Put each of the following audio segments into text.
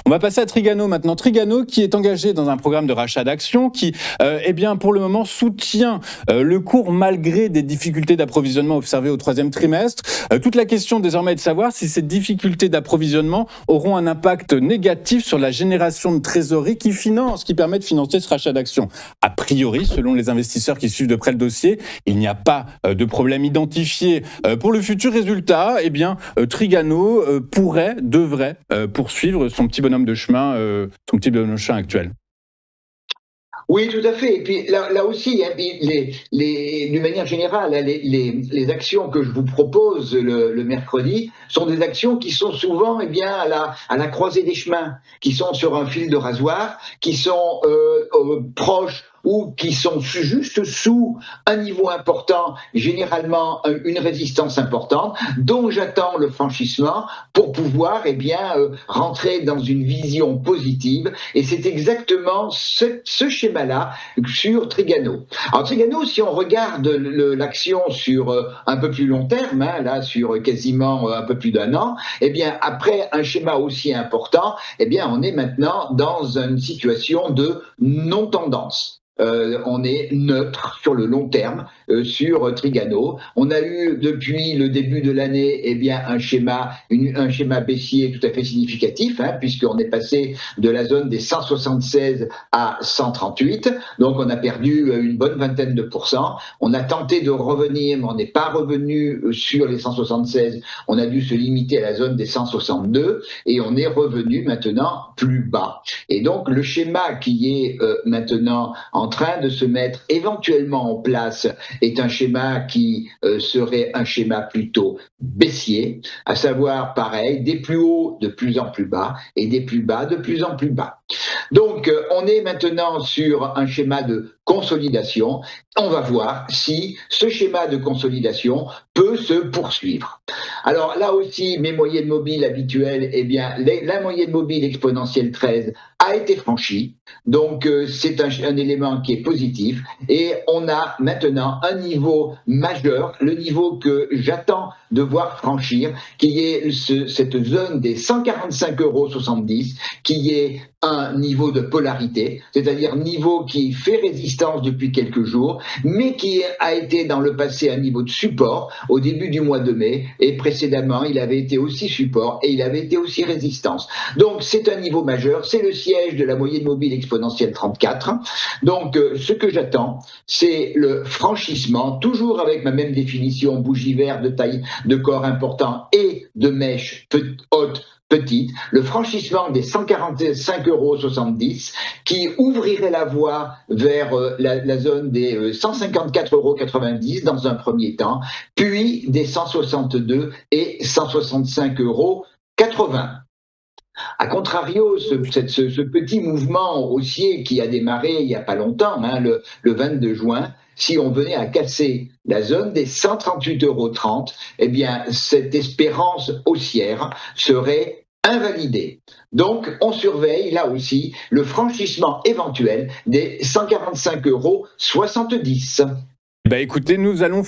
On va passer à Trigano maintenant. Trigano qui est engagé dans un programme de rachat d'actions qui, pour le moment, soutient le cours malgré des difficultés d'approvisionnement observées au troisième trimestre. Toute la question désormais est de savoir si ces difficultés d'approvisionnement auront un impact négatif sur la génération de trésorerie qui permet de financer ce rachat d'actions. A priori, selon les investisseurs qui suivent de près le dossier, il n'y a pas de problème identifié pour le futur résultat. Trigano devrait poursuivre son petit bonhomme de chemin actuel. Oui, tout à fait. Et puis là aussi, d'une manière générale, les actions que je vous propose le mercredi sont des actions qui sont souvent à la croisée des chemins, qui sont sur un fil de rasoir, qui sont proches ou qui sont juste sous un niveau important, généralement une résistance importante, dont j'attends le franchissement pour pouvoir rentrer dans une vision positive. Et c'est exactement ce schéma-là sur Trigano. Alors Trigano, si on regarde l'action sur un peu plus long terme, sur quasiment un peu plus d'un an, après un schéma aussi important, on est maintenant dans une situation de non-tendance. On est neutre sur le long terme sur Trigano. On a eu depuis le début de l'année un schéma baissier tout à fait significatif, puisqu'on est passé de la zone des 176 à 138, donc on a perdu une bonne vingtaine de pourcents. On a tenté de revenir, mais on n'est pas revenu sur les 176. On a dû se limiter à la zone des 162 et on est revenu maintenant plus bas. Et donc le schéma qui est maintenant en train de se mettre éventuellement en place est un schéma qui serait un schéma plutôt baissier, à savoir pareil, des plus hauts de plus en plus bas et des plus bas de plus en plus bas. Donc on est maintenant sur un schéma de consolidation. On va voir si ce schéma de consolidation peut se poursuivre. Alors là aussi, mes moyennes mobiles habituelles, la moyenne mobile exponentielle 13 a été franchie. Donc c'est un élément qui est positif et on a maintenant un niveau majeur, le niveau que j'attends de voir franchir, qui est cette zone des 145,70 €, qui est un niveau de polarité, c'est-à-dire niveau qui fait résistance depuis quelques jours, mais qui a été dans le passé un niveau de support au début du mois de mai, et précédemment il avait été aussi support et il avait été aussi résistance. Donc c'est un niveau majeur, c'est le siège de la moyenne mobile exponentielle 34. Donc ce que j'attends, c'est le franchissement, toujours avec ma même définition, bougie verte de taille de corps important et de mèche haute petite, le franchissement des 145,70 € qui ouvrirait la voie vers la zone des 154,90 € dans un premier temps, puis des 162 et 165,80 €. A contrario, ce petit mouvement haussier qui a démarré il n'y a pas longtemps, le 22 juin, si on venait à casser la zone des 138,30 €, cette espérance haussière serait invalidée. Donc, on surveille là aussi le franchissement éventuel des 145,70 €. Écoutez, nous allons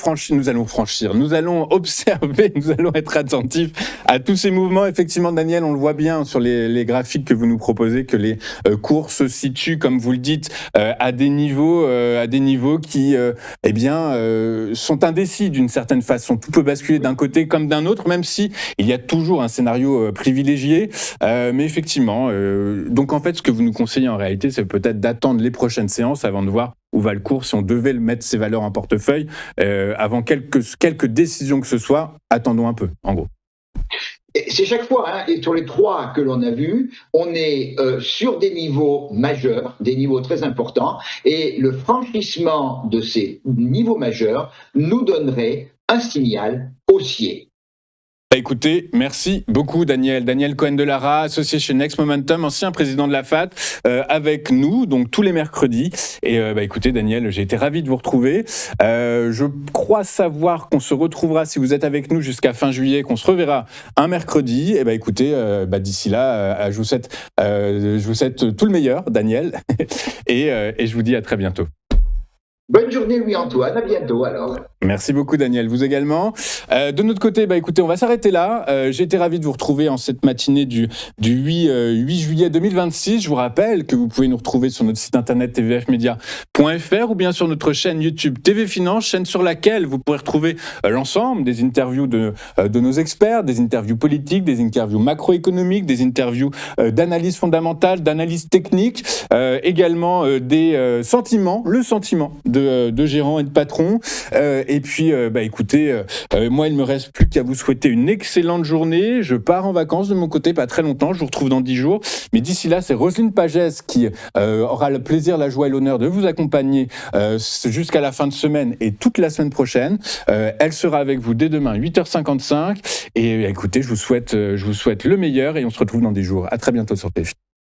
observer, nous allons être attentifs à tous ces mouvements. Effectivement, Daniel, on le voit bien sur les graphiques que vous nous proposez, que les cours se situent, comme vous le dites, à des niveaux qui, sont indécis d'une certaine façon. Tout peut basculer d'un côté comme d'un autre, même si il y a toujours un scénario privilégié. Mais effectivement, donc en fait, ce que vous nous conseillez en réalité, c'est peut-être d'attendre les prochaines séances avant de voir où va le cours, si on devait mettre ces valeurs en portefeuille, avant quelques décisions que ce soit, attendons un peu, en gros. C'est chaque fois, et sur les trois que l'on a vus, on est sur des niveaux majeurs, des niveaux très importants, et le franchissement de ces niveaux majeurs nous donnerait un signal haussier. Écoutez, merci beaucoup Daniel. Daniel Cohen-Delara, associé chez Next Momentum, ancien président de la FAT, avec nous, donc tous les mercredis. Et écoutez Daniel, j'ai été ravi de vous retrouver. Je crois savoir qu'on se retrouvera, si vous êtes avec nous jusqu'à fin juillet, qu'on se reverra un mercredi. Et écoutez, d'ici là, je vous souhaite tout le meilleur, Daniel. et je vous dis à très bientôt. Bonne journée Louis-Antoine, à bientôt alors. Merci beaucoup Daniel, vous également. De notre côté, écoutez, on va s'arrêter là. J'ai été ravi de vous retrouver en cette matinée du 8 juillet 2026. Je vous rappelle que vous pouvez nous retrouver sur notre site internet tvfmedia.fr ou bien sur notre chaîne YouTube TV Finance, chaîne sur laquelle vous pourrez retrouver l'ensemble des interviews de nos experts, des interviews politiques, des interviews macroéconomiques, des interviews d'analyse fondamentale, d'analyse technique, également le sentiment de gérants et de patrons. Et puis, écoutez, moi, il ne me reste plus qu'à vous souhaiter une excellente journée. Je pars en vacances de mon côté, pas très longtemps. Je vous retrouve dans 10 jours. Mais d'ici là, c'est Roselyne Pagès qui aura le plaisir, la joie et l'honneur de vous accompagner jusqu'à la fin de semaine et toute la semaine prochaine. Elle sera avec vous dès demain, 8h55. Et écoutez, je vous souhaite le meilleur et on se retrouve dans 10 jours. À très bientôt sur TF1.